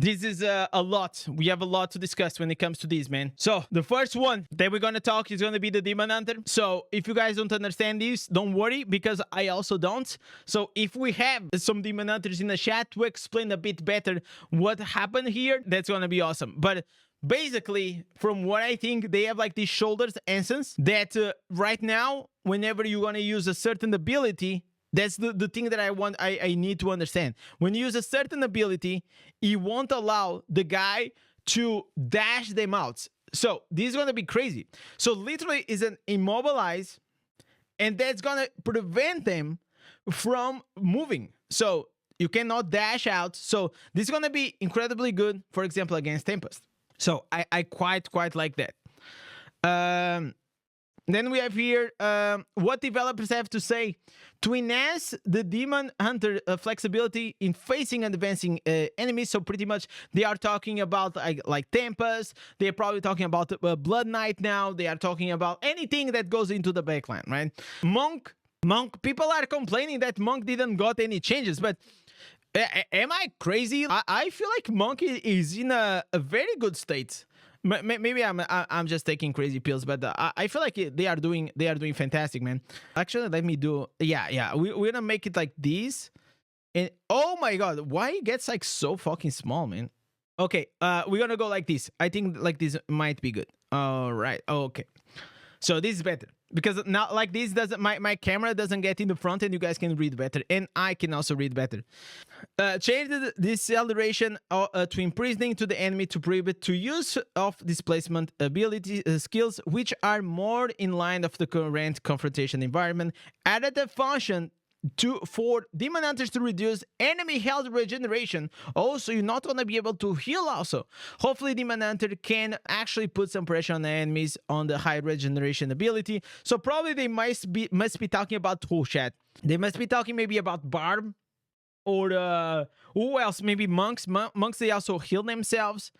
This is a lot. We have a lot to discuss when it comes to this, man. So the first one that we're gonna talk is gonna be the Demon Hunter. So if you guys don't understand this, don't worry, because I also don't. So if we have some Demon Hunters in the chat to explain a bit better what happened here, that's gonna be awesome. But basically, from what I think, they have like these shoulders essence that right now, whenever you're gonna use a certain ability, that's the thing that I need to understand. When you use a certain ability, it won't allow the guy to dash them out. So this is gonna be crazy. So literally is an immobilize, and that's gonna prevent them from moving. So you cannot dash out. So this is gonna be incredibly good, for example, against Tempest. So I quite like that. Then we have here what developers have to say to enhance the Demon Hunter flexibility in facing and advancing enemies. So pretty much they are talking about like Tempest. They're probably talking about Blood Knight now. They are talking about anything that goes into the backline, right? Monk. People are complaining that Monk didn't got any changes, but am I crazy? I feel like Monk is in a very good state. Maybe I'm just taking crazy pills, but I feel like they are doing fantastic, man. Actually, let me do we're gonna make it like this, and oh my god, why it gets like so fucking small, man? Okay, we're gonna go like this. I think like this might be good. All right, okay, so this is better because now like this doesn't my camera doesn't get in the front, and you guys can read better, and I can also read better. Change the deceleration to imprisoning to the enemy to prohibit to use of displacement ability skills which are more in line of the current confrontation environment. Added a function for Demon Hunters to reduce enemy health regeneration. Also, you're not going to be able to heal also. Hopefully, Demon Hunter can actually put some pressure on the enemies on the high regeneration ability. So probably they must be talking about tool chat. They must be talking maybe about Barb or who else? Maybe monks. Monks, they also heal themselves.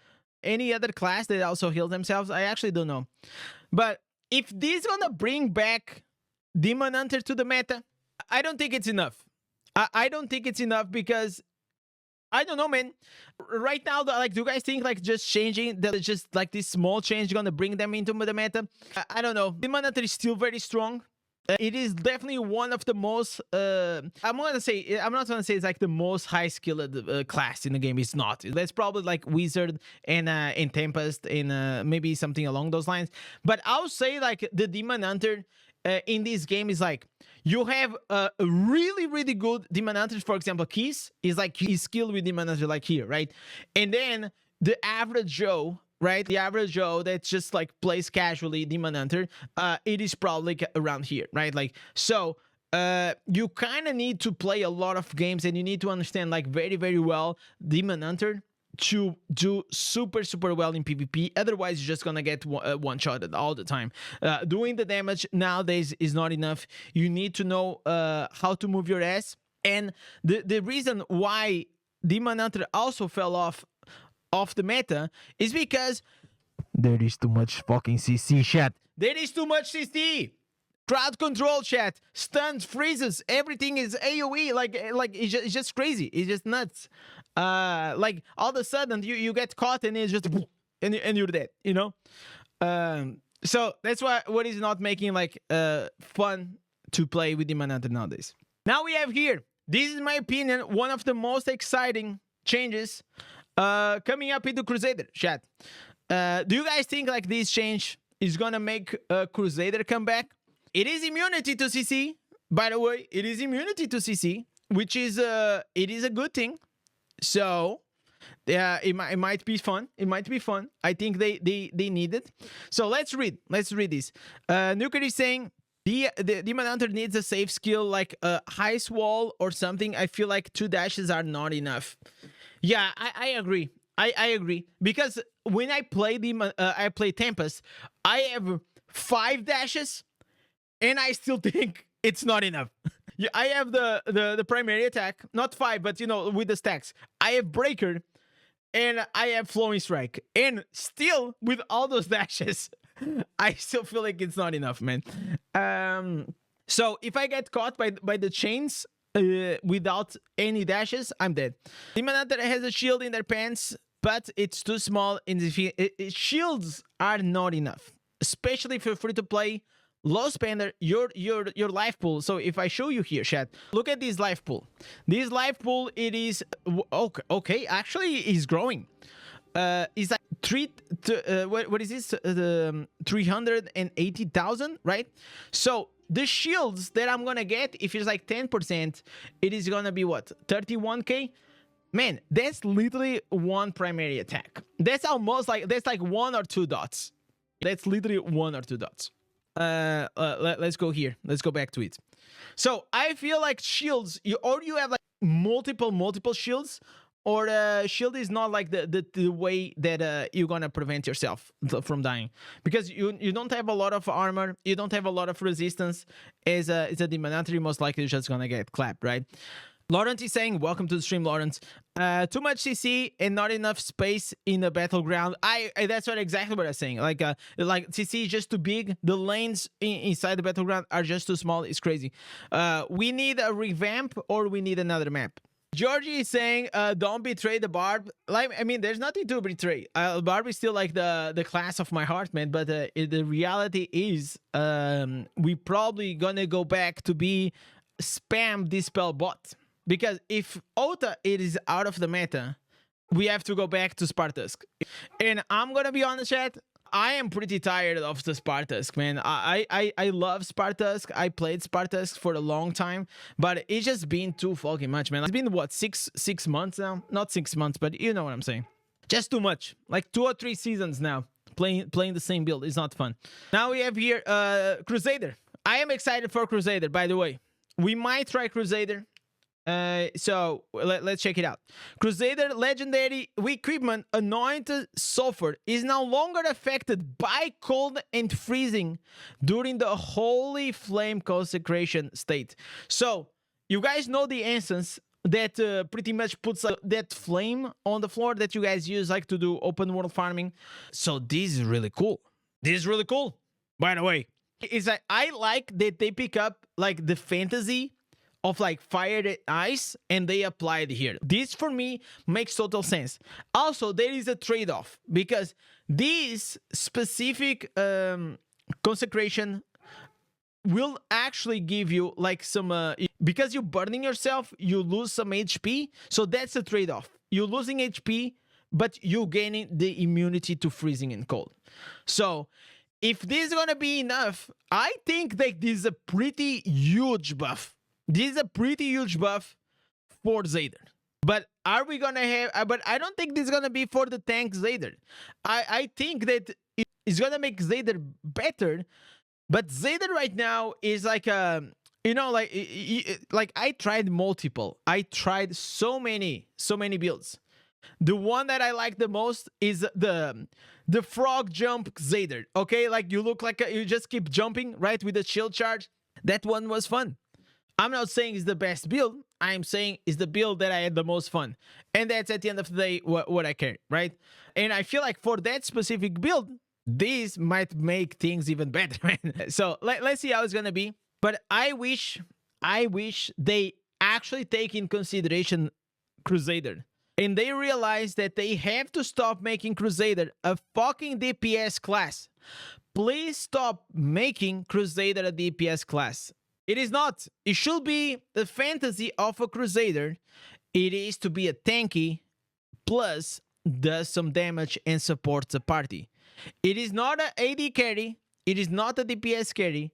Any other class that also heal themselves? I actually don't know. But if this is going to bring back Demon Hunter to the meta, I don't think it's enough. I don't think it's enough because I don't know, man. Right now, like, do you guys think like just changing that, just like this small change, gonna bring them into the meta? I don't know. Demon Hunter is still very strong. It is definitely one of the most. I'm not gonna say it's like the most high skilled class in the game. It's not. That's probably like Wizard and Tempest and maybe something along those lines. But I'll say like the Demon Hunter in this game is like you have a really good Demon Hunters. For example, Keys is like he's skilled with Demon Hunter like here, right? And then the average Joe, right? The average Joe that just like plays casually Demon Hunter, it is probably around here, right? Like so. You kind of need to play a lot of games, and you need to understand like very well Demon Hunter to do super well in PvP. Otherwise you're just gonna get one-shotted all the time. Doing the damage nowadays is not enough. You need to know how to move your ass. And the reason why Demon Hunter also fell off the meta is because there is too much fucking CC, chat. There is too much CC. Crowd control, chat, stuns, freezes, everything is AoE, like it's just crazy. It's just nuts. Like all of a sudden you get caught and it's just and you're dead, you know. So that's what is not making like fun to play with Demon Hunter nowadays. Now we have here, this is my opinion, one of the most exciting changes coming up into Crusader, chat. Do you guys think like this change is gonna make Crusader come back? It is immunity to CC, by the way. It is immunity to CC, which is it is a good thing. So yeah, it might be fun. It might be fun. I think they need it. So let's read this. Nuker is saying the Demon Hunter needs a safe skill like a Heist Wall or something. I feel like 2 dashes are not enough. Yeah, I agree. I agree, because when I play I play Tempest, I have 5 dashes. And I still think it's not enough. Yeah, I have the primary attack, not 5, but you know, with the stacks. I have Breaker, and I have Flowing Strike, and still with all those dashes, I still feel like it's not enough, man. So if I get caught by the chains without any dashes, I'm dead. Demon Hunter has a shield in their pants, but it's too small. In the shields are not enough, especially if you're free to play, low spender, your life pool. So if I show you here, chat, look at this life pool. This life pool, it is okay. Actually, is growing. It's like what is this? 380,000, right? So the shields that I'm gonna get, if it's like 10%, it is gonna be what, 31k. Man, that's literally one primary attack. That's almost like, that's like 1 or 2 dots. That's literally 1 or 2 dots. Let's go here. Let's go back to it. So I feel like shields, you have like multiple shields, or shield is not like the way that you're gonna prevent yourself from dying, because you don't have a lot of armor, you don't have a lot of resistance. As a demon hunter, you're most likely just gonna get clapped, right? Lawrence is saying, welcome to the stream, Lawrence. Too much CC and not enough space in the battleground. That's exactly what I'm saying. Like CC is just too big. The lanes inside the battleground are just too small. It's crazy. We need a revamp, or we need another map. Georgie is saying, don't betray the Barb. Like, I mean, there's nothing to betray. Barb is still like the class of my heart, man. But the reality is, we probably gonna go back to be spam dispel bot. Because if HOTA it is out of the meta, we have to go back to Spartusk. And I'm gonna be honest, chat, I am pretty tired of the Spartusk, man. I love Spartusk. I played Spartusk for a long time, but it's just been too fucking much, man. It's been what, six months now? Not 6 months, but you know what I'm saying. Just too much. Like 2 or 3 seasons now playing the same build. It's not fun. Now we have here Crusader. I am excited for Crusader, by the way. We might try Crusader. So let's check it out. Crusader legendary equipment anointed sulfur is no longer affected by cold and freezing during the holy flame consecration state. So you guys know the instance that pretty much puts that flame on the floor that you guys use like to do open world farming. So this is really cool. This is really cool, by the way. Is that I like that they pick up like the fantasy of like fire and ice and they apply it here. This for me makes total sense. Also, there is a trade-off, because this specific consecration will actually give you like some because you're burning yourself, you lose some HP. So that's a trade-off. You're losing HP, but you're gaining the immunity to freezing and cold. So if this is gonna be enough, I think that this is a pretty huge buff. This is a pretty huge buff for Crusader. But are we gonna have... but I don't think this is gonna be for the tank Crusader. I think that it's gonna make Crusader better. But Crusader right now is like you know, like I tried multiple. I tried so many builds. The one that I like the most is the frog jump Crusader. Okay, like you look like you just keep jumping right with the shield charge. That one was fun. I'm not saying it's the best build. I'm saying it's the build that I had the most fun. And that's at the end of the day what I care, right? And I feel like for that specific build, this might make things even better, man. So let's see how it's gonna be. But I wish they actually take in consideration Crusader. And they realize that they have to stop making Crusader a fucking DPS class. Please stop making Crusader a DPS class. It is not. It should be the fantasy of a Crusader. It is to be a tanky, plus does some damage and supports the party. It is not an AD carry. It is not a DPS carry.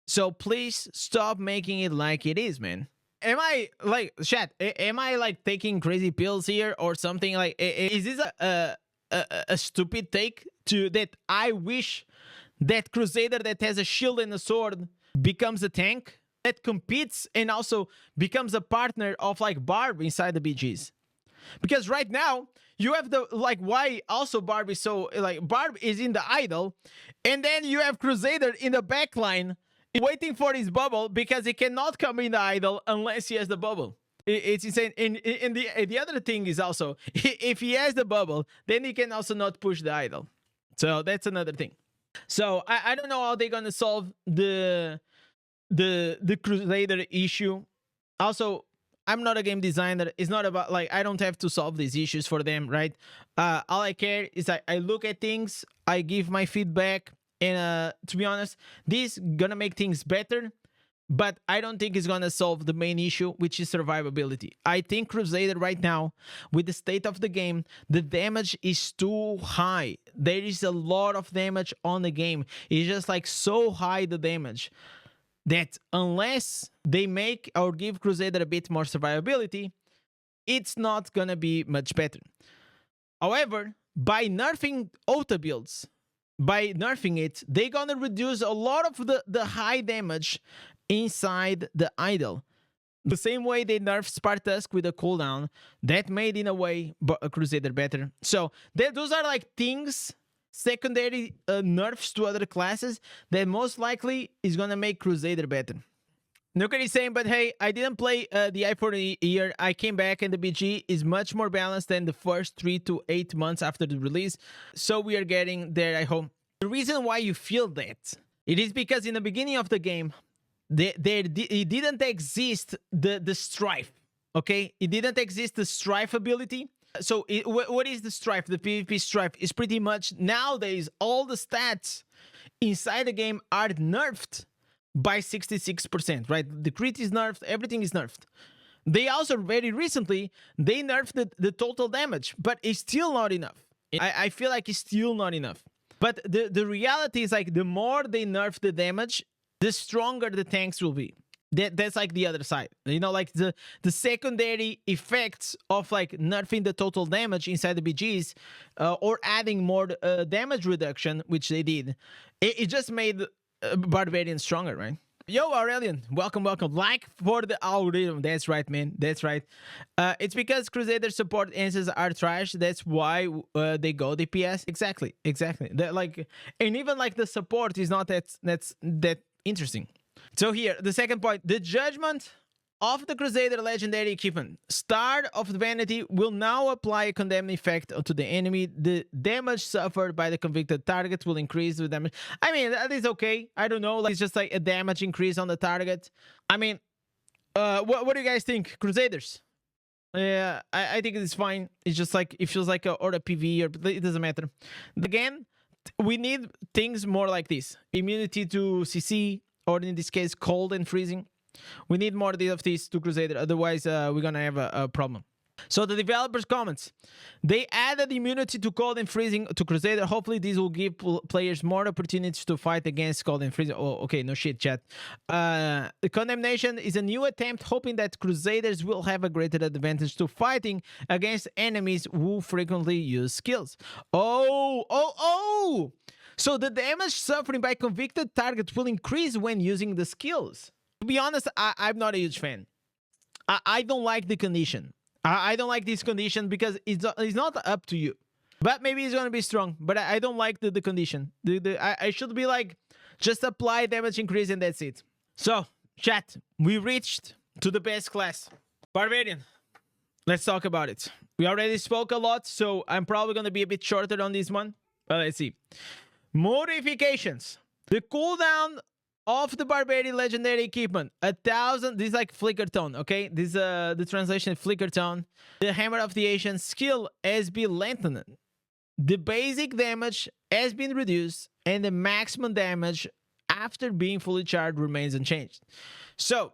So please stop making it like it is, man. Am I like, chat, am I like taking crazy pills here or something? Like, is this a stupid take to that? I wish that Crusader that has a shield and a sword becomes a tank that competes and also becomes a partner of like Barb inside the BGs. Because right now you have the like, why also Barb is so like, Barb is in the idol, and then you have Crusader in the backline waiting for his bubble because he cannot come in the idol unless he has the bubble. It's insane. And the other thing is also, if he has the bubble, then he can also not push the idol. So that's another thing. So I don't know how they're gonna solve the Crusader issue. Also, I'm not a game designer. It's not about like I don't have to solve these issues for them, right? All I care is I look at things, I give my feedback, and to be honest, this gonna make things better. But I don't think it's gonna solve the main issue, which is survivability. I think Crusader right now, with the state of the game, the damage is too high. There is a lot of damage on the game. It's just like so high the damage that unless they make or give Crusader a bit more survivability, it's not gonna be much better. However, by nerfing HOTA builds, by nerfing it, they're gonna reduce a lot of the high damage inside the idol. The same way they nerfed Spartusk with a cooldown, that made in a way a Crusader better. So those are like things, secondary nerfs to other classes that most likely is gonna make Crusader better. Nukari is saying, but hey, I didn't play the I for a year. I came back and the BG is much more balanced than the first 3 to 8 months after the release. So we are getting there, I hope. The reason why you feel that, it is because in the beginning of the game, it didn't exist the strife, okay? It didn't exist the strife ability. So what is the strife? The PvP strife is pretty much nowadays all the stats inside the game are nerfed by 66%, right? The crit is nerfed, everything is nerfed. They also very recently they nerfed the total damage, but it's still not enough. I feel like it's still not enough. But the reality is like the more they nerf the damage, the stronger the tanks will be. That's like the other side, you know, like the secondary effects of like nerfing the total damage inside the BGs or adding more damage reduction, which they did. It just made Barbarian stronger, right? Yo, Aurelian, welcome. Like for the algorithm. That's right, man. That's right. It's because Crusader support answers are trash. That's why they go DPS. Exactly. Like, and even like the support is not that interesting. So here, the second point, the judgment of the Crusader legendary equipment. Star of Vanity will now apply a condemn effect to the enemy. The damage suffered by the convicted target will increase with damage. I mean, that is okay. I don't know. Like, it's just like a damage increase on the target. I mean, what do you guys think, Crusaders? Yeah, I think it's fine. It's just like, it feels like or a PV, or it doesn't matter. Again, we need things more like this. Immunity to CC, or in this case, cold and freezing. We need more of these to Crusader, otherwise we're gonna have a problem. So the developers' comments. They added immunity to cold and freezing to Crusader. Hopefully this will give players more opportunities to fight against cold and freezing. Oh, okay, no shit, chat. The condemnation is a new attempt, hoping that Crusaders will have a greater advantage to fighting against enemies who frequently use skills. Oh! So the damage suffering by convicted targets will increase when using the skills. To be honest, I'm not a huge fan. I don't like the condition. I don't like this condition because it's not up to you. But maybe it's going to be strong. But I don't like the condition. I should be like, just apply damage increase and that's it. So, chat, we reached to the best class. Barbarian. Let's talk about it. We already spoke a lot, so I'm probably going to be a bit shorter on this one. But let's see. Modifications. The cooldown of the Barbarian legendary equipment, 1000. This is like flicker tone, okay? This the translation flicker tone. The hammer of the ancient skill has been lengthened. The basic damage has been reduced, and the maximum damage after being fully charged remains unchanged. So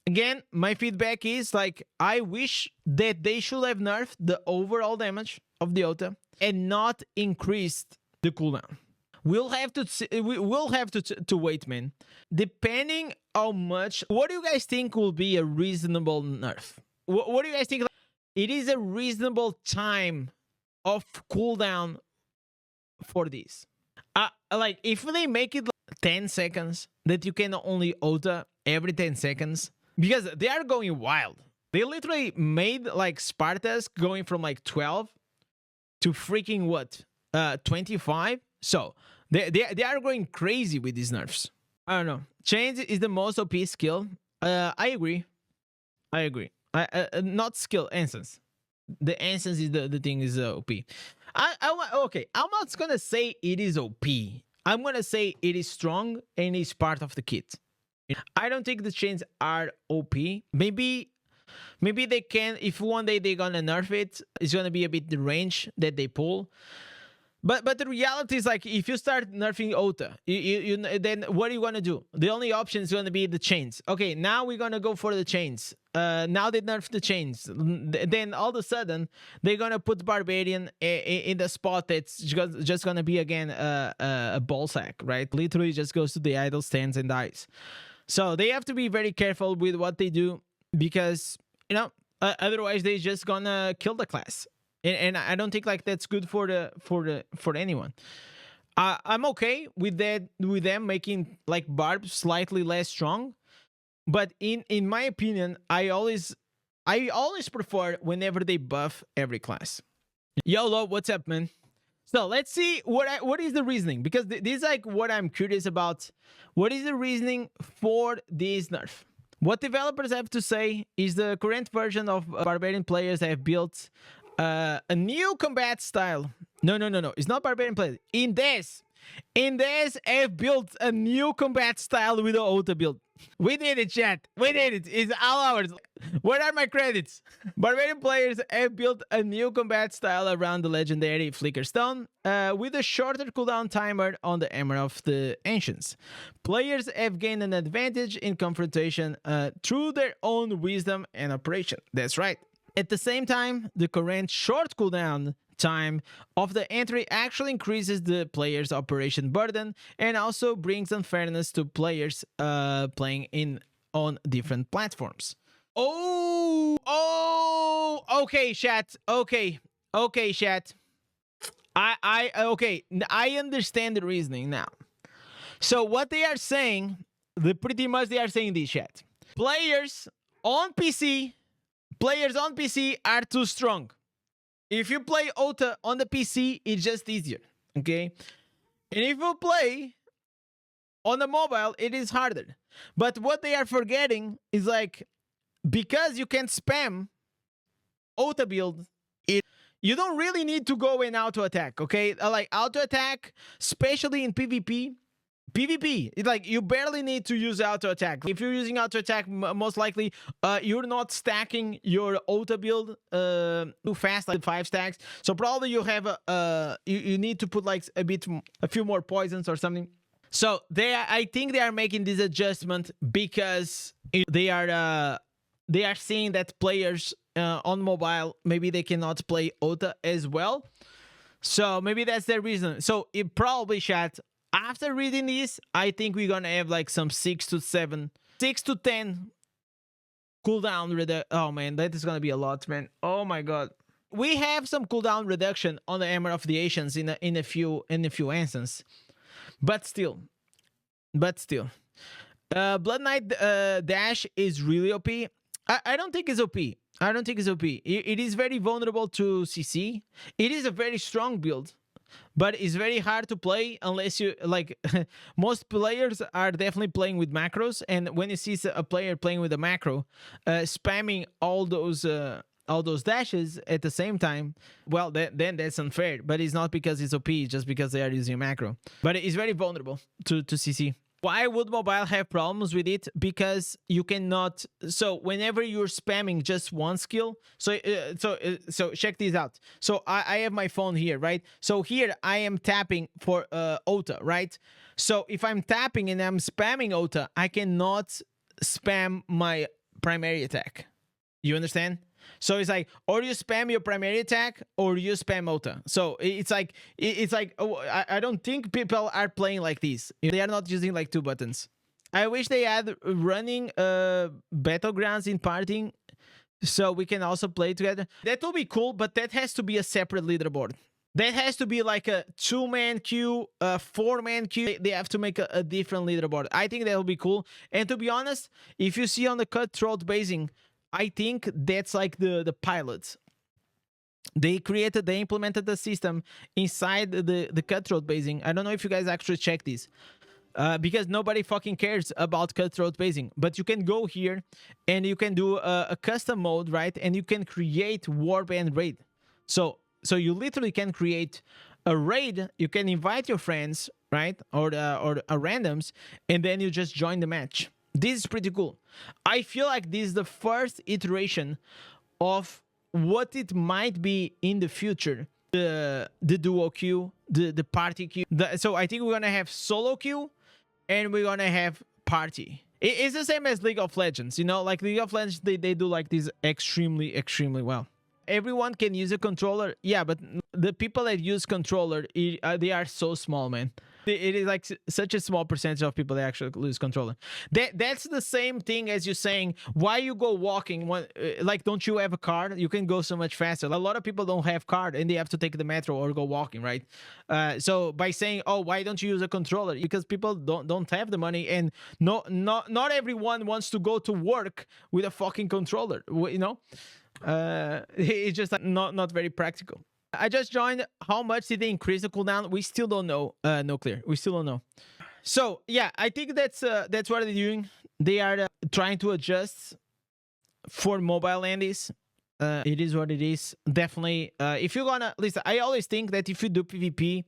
again, my feedback is like, I wish that they should have nerfed the overall damage of the HOTA and not increased the cooldown. We'll have to wait, man. Depending how much. What do you guys think will be a reasonable nerf? What do you guys think? It is a reasonable time of cooldown for this. Like if they make it like 10 seconds, that you can only HOTA every 10 seconds, because they are going wild. They literally made like Spartusk going from like 12 to freaking what? 25. So they are going crazy with these nerfs. I don't know. Chains is the most OP skill. I agree. Not skill, instance. The instance is the thing is OP. Okay, I'm not gonna say it is OP. I'm gonna say it is strong and is part of the kit. I don't think the chains are OP. Maybe Maybe they can, if one day they're gonna nerf it, it's gonna be a bit the range that they pull. But the reality is, like, if you start nerfing HOTA, then what are you gonna do? The only option is gonna be the chains. Okay, now we're gonna go for the chains. Now they nerf the chains. Then all of a sudden they're gonna put Barbarian in the spot that's just gonna be again a ball sack, right? Literally just goes to the idle stands and dies. So they have to be very careful with what they do, because otherwise they're just gonna kill the class. And I don't think like that's good for anyone. I'm okay with that, with them making like Barb slightly less strong, but in my opinion, I always prefer whenever they buff every class. YOLO, what's up, man? So let's see what is the reasoning, because this is like what I'm curious about. What is the reasoning for this nerf? What developers have to say is the current version of Barbarian players have built a new combat style. No. It's not Barbarian players. Indez have built a new combat style with the HOTA build. We did it, chat. We did it. It's all ours. Where are my credits? Barbarian players have built a new combat style around the legendary Flicker Stone with a shorter cooldown timer on the Hammer of the Ancients. Players have gained an advantage in confrontation through their own wisdom and operation. That's right. At the same time, the current short cooldown time of the entry actually increases the player's operation burden and also brings unfairness to players playing on different platforms. Okay, chat. Okay, chat. I understand the reasoning now. So what they are saying, pretty much they are saying this, chat. Players on PC are too strong. If you play HOTA on the PC, it's just easier, okay? And if you play on the mobile, it is harder. But what they are forgetting is, like, because you can spam HOTA build, you don't really need to go in auto attack, okay? Like auto attack, especially in PvP, it's like you barely need to use auto attack. If you're using auto attack, most likely you're not stacking your HOTA build too fast, like 5 stacks. So probably you have you need to put like a few more poisons or something. So I think they are making this adjustment because they are seeing that players on mobile, maybe they cannot play HOTA as well. So maybe that's their reason. So it probably, chat, after reading this, I think we're gonna have like some 6 to 10 cooldown oh man, that is gonna be a lot, man. Oh my god. We have some cooldown reduction on the Hammer of the Ancients in a few instances. But still. Blood Knight dash is really OP. I don't think it's OP. It is very vulnerable to CC. It is a very strong build, but it's very hard to play unless you, like, most players are definitely playing with macros, and when you see a player playing with a macro, spamming all those dashes at the same time, well, then that's unfair. But it's not because it's OP, it's just because they are using a macro. But it's very vulnerable to CC. Why would mobile have problems with it? Because you cannot. So whenever you're spamming just one skill, so check this out. So I have my phone here, right? So here I am tapping for HOTA, right? So if I'm tapping and I'm spamming HOTA, I cannot spam my primary attack. You understand? So it's like, or you spam your primary attack, or you spam HOTA. So it's like, I don't think people are playing like this. They are not using like 2 buttons. I wish they had running battlegrounds in partying, so we can also play together. That will be cool, but that has to be a separate leaderboard. That has to be like a 2-man queue, a 4-man queue. They have to make a different leaderboard. I think that will be cool. And to be honest, if you see on the cutthroat basing, I think that's like the pilots. They implemented the system inside the cutthroat basing. I don't know if you guys actually check this. Because nobody fucking cares about cutthroat basing. But you can go here and you can do a custom mode, right? And you can create warband raid. So you literally can create a raid. You can invite your friends, right? Or randoms, and then you just join the match. This is pretty cool. I feel like this is the first iteration of what it might be in the future. The duo queue, the party queue. So I think we're gonna have solo queue and we're gonna have party. It's the same as League of Legends, you know, like League of Legends, they do like this extremely well. Everyone can use a controller, yeah, but the people that use controller, they are so small, man. It is like such a small percentage of people that actually lose controller. That's the same thing as you saying why you go walking when, like, don't you have a card? You can go so much faster. A lot of people don't have card and they have to take the metro or go walking, right? So by saying, oh, why don't you use a controller? Because people don't have the money, and not everyone wants to go to work with a fucking controller, you know. It's just like not very practical. I just joined. How much did they increase the cooldown? We still don't know. No clear. We still don't know. So yeah, I think that's what they're doing. They are trying to adjust for mobile landies. It is what it is. Definitely. If you're gonna listen, I always think that if you do PvP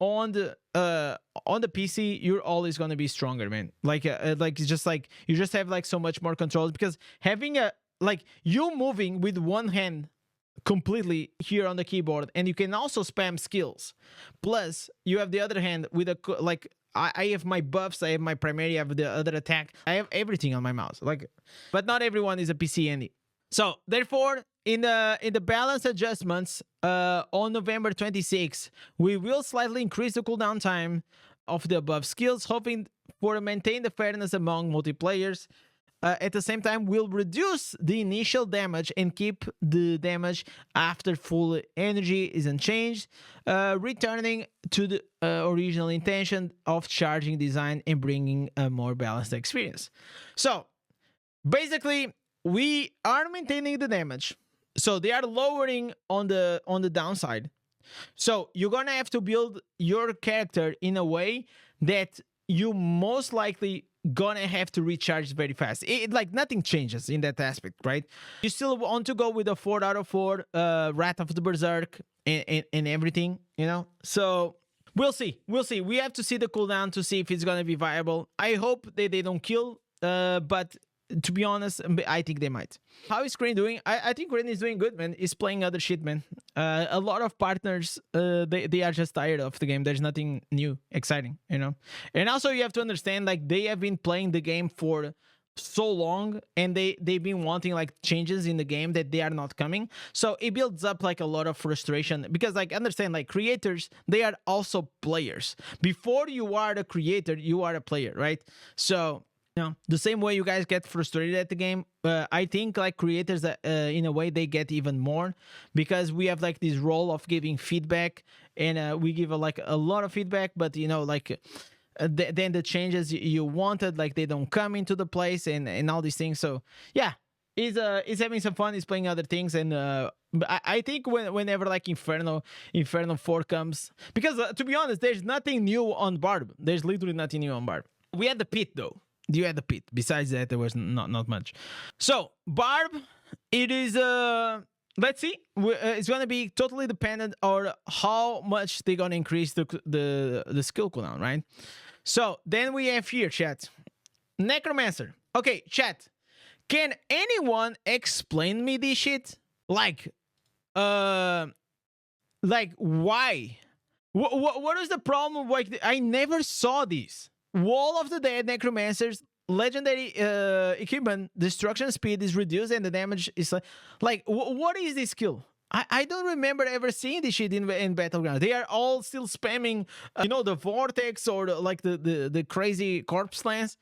on the PC, you're always gonna be stronger, man. Like it's just like you just have like so much more control, because having a like you moving with one hand completely here on the keyboard, and you can also spam skills, plus you have the other hand with a like I have my buffs, I have my primary, I have the other attack, I have everything on my mouse, like. But not everyone is a PC handy. So therefore, in the balance adjustments on November 26, we will slightly increase the cooldown time of the above skills, hoping for maintain the fairness among multiplayers. At the same time, we'll reduce the initial damage and keep the damage after full energy is unchanged, returning to the original intention of charging design and bringing a more balanced experience. So basically, we are maintaining the damage, so they are lowering on the downside. So you're gonna have to build your character in a way that you most likely gonna have to recharge very fast. Like nothing changes in that aspect, right? You still want to go with a 4 out of 4 Wrath of the Berserk and everything, you know. So we'll see. We have to see the cooldown to see if it's gonna be viable. I hope they don't kill, but to be honest, I think they might. How is Crane doing? I think Crane is doing good, man. He's playing other shit, man. A lot of partners, they are just tired of the game. There's nothing new, exciting, you know? And also you have to understand, like, they have been playing the game for so long, and they've been wanting, like, changes in the game that they are not coming. So it builds up, like, a lot of frustration, because, like, understand, like, creators, they are also players. Before you are the creator, you are a player, right? So the same way you guys get frustrated at the game, I think like creators in a way they get even more, because we have like this role of giving feedback, and we give like a lot of feedback, but you know, like then the changes you wanted, like they don't come into the place, and all these things. So yeah, he's having some fun. He's playing other things, and I think whenever like Inferno 4 comes, because to be honest, there's nothing new on Barb. There's literally nothing new on Barb. We had the pit though. You had the pit. Besides that, there was not much. So Barb, it is let's see. It's gonna be totally dependent on how much they're gonna increase the skill cooldown, right? So then we have here, chat, Necromancer. Okay, chat. Can anyone explain me this shit? Like why? What is the problem? Like, I never saw this. Wall of the Dead Necromancers legendary equipment destruction speed is reduced and the damage is like what is this skill? I don't remember ever seeing this shit in Battleground. They are all still spamming you know, the vortex or the crazy corpse lance.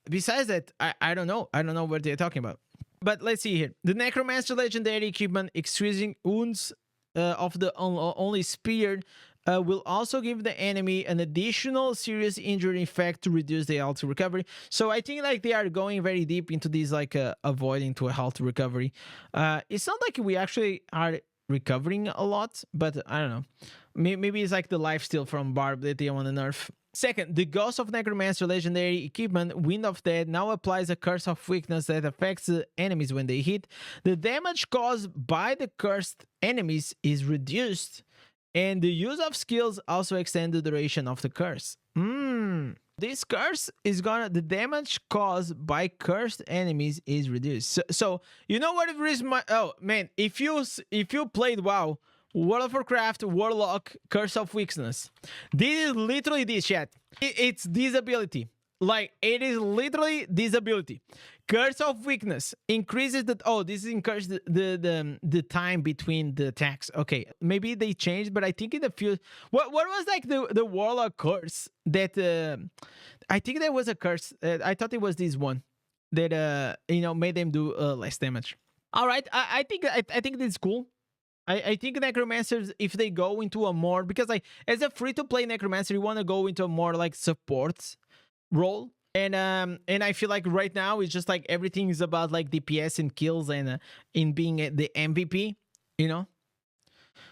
Besides that, I don't know what they're talking about. But let's see here. The Necromancer legendary equipment increasing wounds of the only spear will also give the enemy an additional serious injury effect to reduce the health recovery. So I think like they are going very deep into these like avoiding to a health recovery. It's not like we actually are recovering a lot, but I don't know. Maybe it's like the lifesteal from Barb that they want to nerf. Second, the Ghost of Necromancer legendary equipment, Wind of Death, now applies a curse of weakness that affects the enemies when they hit. The damage caused by the cursed enemies is reduced, and the use of skills also extend the duration of the curse. This curse is gonna, the damage caused by cursed enemies is reduced. So you know what it is, my, oh man, if you played WoW, World of Warcraft, Warlock, Curse of Weakness, this is literally this, chat. It's this ability. Like, it is literally this ability. Curse of Weakness increases the, oh, this increases the time between the attacks. Okay, maybe they changed, but I think in the few, what was like the Warlock curse that I think there was a curse. I thought it was this one that you know, made them do less damage. All right, I think this is cool. I think Necromancers, if they go into a more, because like as a free-to-play Necromancer, you want to go into a more like support role, and I feel like right now it's just like everything is about like DPS and kills and in being the MVP, you know.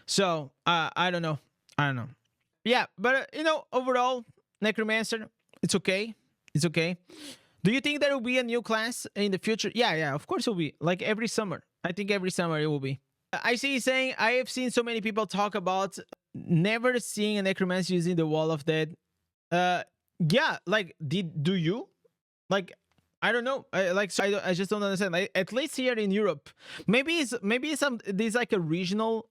So I don't know, yeah, but you know, overall Necromancer, it's okay, it's okay. Do you think there will be a new class in the future? Yeah, of course it will be, like every summer. I think every summer it will be. I see you saying, I have seen so many people talk about never seeing a Necromancer using the Wall of Dead. Yeah, like, do you? Like, I don't know. I just don't understand. Like, at least here in Europe, maybe there's like a regional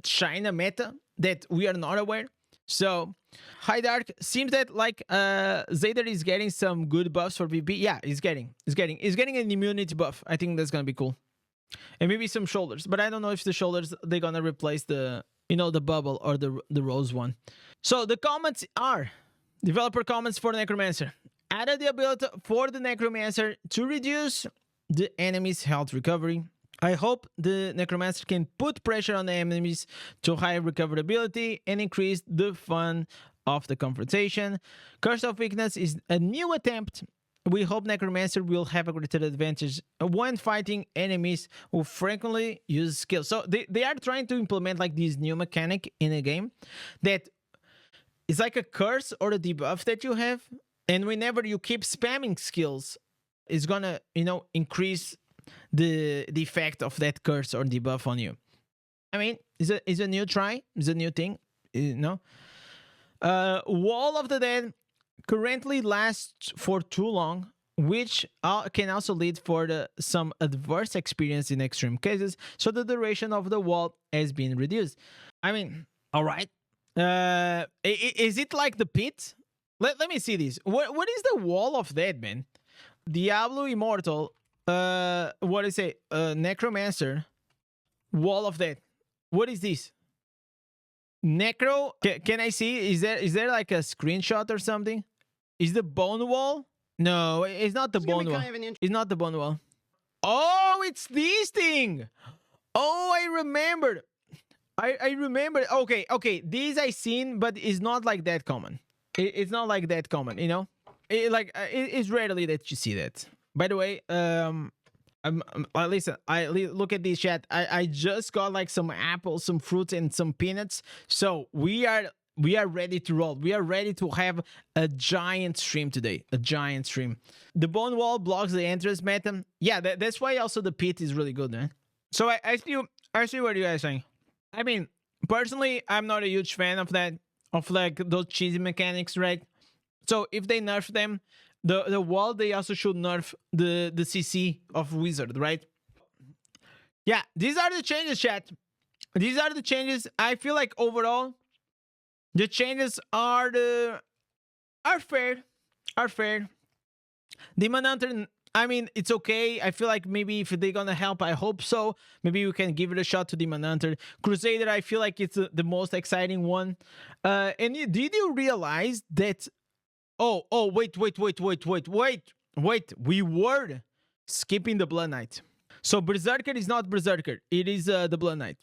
China meta that we are not aware. So, hi Dark. Seems that like Zader is getting some good buffs for PvP. Yeah, he's getting an immunity buff. I think that's gonna be cool. And maybe some shoulders, but I don't know if the shoulders, they're gonna replace the, you know, the bubble or the rose one. So the comments are, developer comments for Necromancer: added the ability for the Necromancer to reduce the enemy's health recovery. I hope the Necromancer can put pressure on the enemies to high recoverability and increase the fun of the confrontation. Curse of Weakness is a new attempt. We hope Necromancer will have a greater advantage when fighting enemies who frequently use skills. So they are trying to implement like this new mechanic in a game that is like a curse or a debuff that you have, and whenever you keep spamming skills, it's gonna, you know, increase the effect of that curse or debuff on you. I mean, it's a new try, it's a new thing, you know. Wall of the Dead currently lasts for too long, which can also lead for some adverse experience in extreme cases, so the duration of the wall has been reduced. I mean, all right. Is it like the pit? Let me see this. What is the Wall of Dead, man? Diablo Immortal. What is it? Necromancer. Wall of Dead. What is this? Necro. Can I see? Is there like a screenshot or something? Is the bone wall? No, it's not the bone wall. It's not the bone wall. Oh, it's this thing. Oh, I remembered. I remember. Okay. These I seen, but it's not like that common. It's not like that common, you know. It's rarely that you see that. By the way, listen. Look at this chat. I just got like some apples, some fruits, and some peanuts. So we are ready to roll. We are ready to have a giant stream today. A giant stream. The bone wall blocks the entrance meta. Yeah, that's why also the pit is really good, man. So I see what you guys are saying. I mean, personally, I'm not a huge fan of that, of like those cheesy mechanics, right? So if they nerf them, the wall, they also should nerf the CC of Wizard, right? Yeah, these are the changes, chat. These are the changes. I feel like overall, the changes are fair. Demon Hunter, I mean, it's okay. I feel like maybe if they're gonna help, I hope so. Maybe we can give it a shot to Demon Hunter. Crusader, I feel like it's the most exciting one. And did you realize that? Oh, wait. We were skipping the Blood Knight. So Berserker is not Berserker. It is the Blood Knight.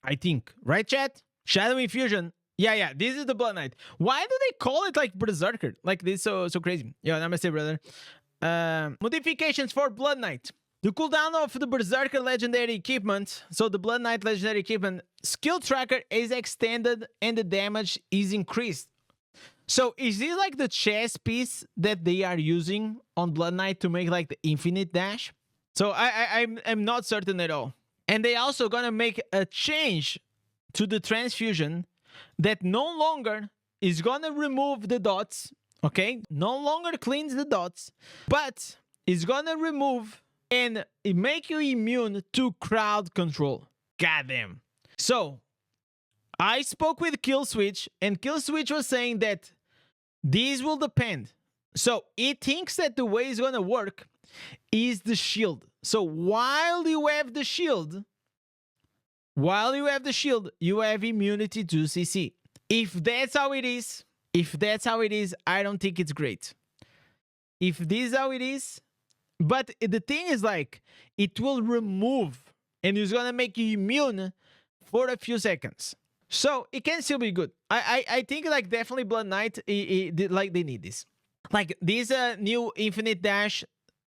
I think. Right, chat? Shadow Infusion. Yeah. This is the Blood Knight. Why do they call it like Berserker? Like this, so crazy. Yeah, namaste, brother. Modifications for Blood Knight. The cooldown of the Berserker legendary equipment, so the Blood Knight legendary equipment, skill tracker is extended and the damage is increased. So is this like the chess piece that they are using on Blood Knight to make like the infinite dash? So I'm not certain at all. And they also gonna make a change to the transfusion that no longer is gonna remove the dots Okay, no longer cleans the dots, but it's gonna remove and make you immune to crowd control. Goddamn. So I spoke with Killswitch, and Killswitch was saying that this will depend. So it thinks that the way it's gonna work is the shield. So while you have the shield, you have immunity to CC. If that's how it is, I don't think it's great. If this is how it is, but the thing is, like, it will remove and it's gonna make you immune for a few seconds. So it can still be good. I think, like, definitely Blood Knight, like, they need this. Like, this new infinite dash,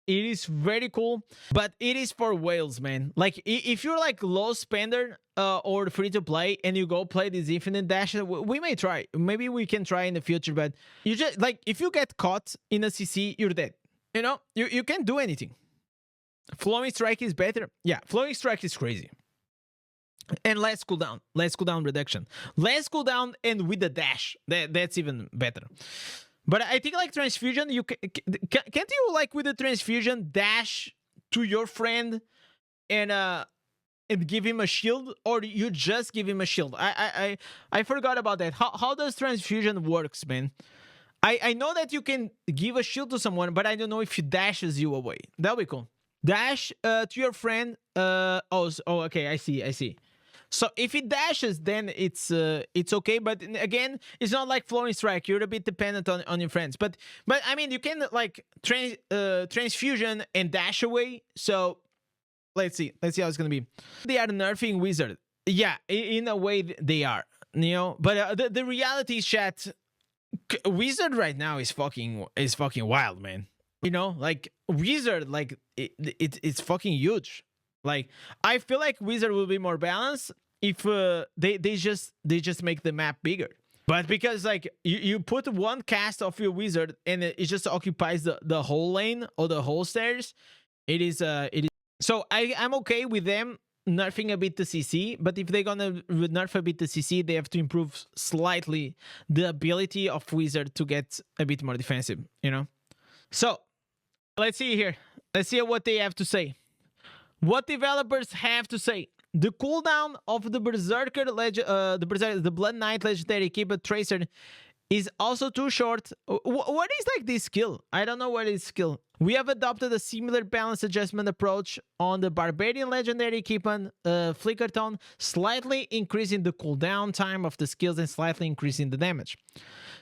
it is very cool, but it is for whales, man. Like, if you're like low spender or free to play and you go play this infinite dash, we may try. Maybe we can try in the future, but you just, like, if you get caught in a CC, you're dead. You know, you can't do anything. Flowing Strike is better. Yeah, Flowing Strike is crazy. And less cooldown reduction. Less cooldown and with the dash. That's even better. But I think, like, transfusion, you can't you, like, with the transfusion dash to your friend and give him a shield, or you just give him a shield? I forgot about that. How does transfusion works, man? I know that you can give a shield to someone, but I don't know if he dashes you away. That'll be cool. Dash to your friend. Okay, I see. So if it dashes, then it's okay. But again, it's not like Flowing Strike. You're a bit dependent on your friends. But I mean, you can, like, transfusion and dash away. So let's see how it's gonna be. They are nerfing Wizard. Yeah, in a way they are. You know, but the reality is, chat, Wizard right now is fucking wild, man. You know, like, Wizard, like, it's fucking huge. Like, I feel like Wizard will be more balanced if they just make the map bigger. But because, like, you put one cast of your Wizard and it just occupies the whole lane or the whole stairs, it is. So I'm okay with them nerfing a bit the CC, but if they're gonna nerf a bit the CC, they have to improve slightly the ability of Wizard to get a bit more defensive, you know? So let's see here. Let's see what they have to say. What developers have to say. The cooldown of the Berserker, the Blood Knight legendary Keeper Tracer is also too short. What is, like, this skill? I don't know what is skill. We have adopted a similar balance adjustment approach on the Barbarian legendary Keeper Flickerton, slightly increasing the cooldown time of the skills and slightly increasing the damage.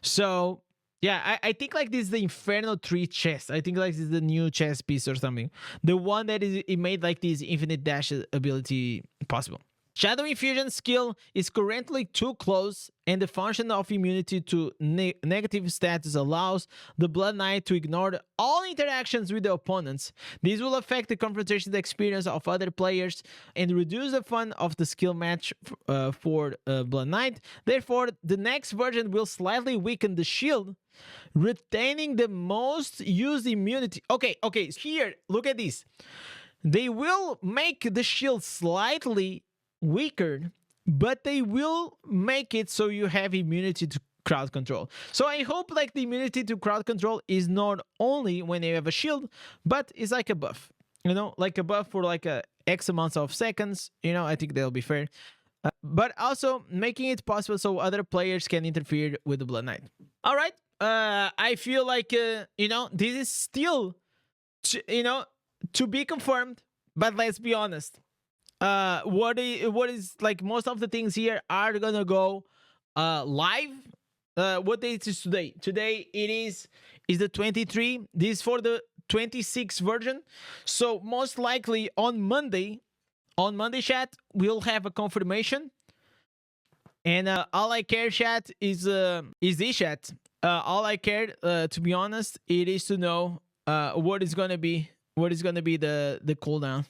So yeah, I think, like, this is the Inferno 3 chest. I think, like, this is the new chest piece or something. The one that it made, like, this infinite dash ability possible. Shadow Infusion skill is currently too close, and the function of immunity to negative status allows the Blood Knight to ignore all interactions with the opponents. This will affect the confrontation experience of other players and reduce the fun of the skill match for Blood Knight. Therefore, the next version will slightly weaken the shield, retaining the most used immunity. Okay, here, look at this. They will make the shield slightly weaker, but they will make it so you have immunity to crowd control. So I hope, like, the immunity to crowd control is not only when you have a shield, but it's like a buff, you know, like a buff for, like, a X amount of seconds. You know, I think that'll be fair. But also making it possible so other players can interfere with the Blood Knight. All right. I feel like, you know, this is still, you know, to be confirmed, but let's be honest. What is, like, most of the things here are gonna go live. What date is today? Today it is the 23. This is for the 26 version. So most likely on Monday, chat, we'll have a confirmation. And all I care, chat, is this, chat. All I care, to be honest, it is to know what is gonna be the cooldown.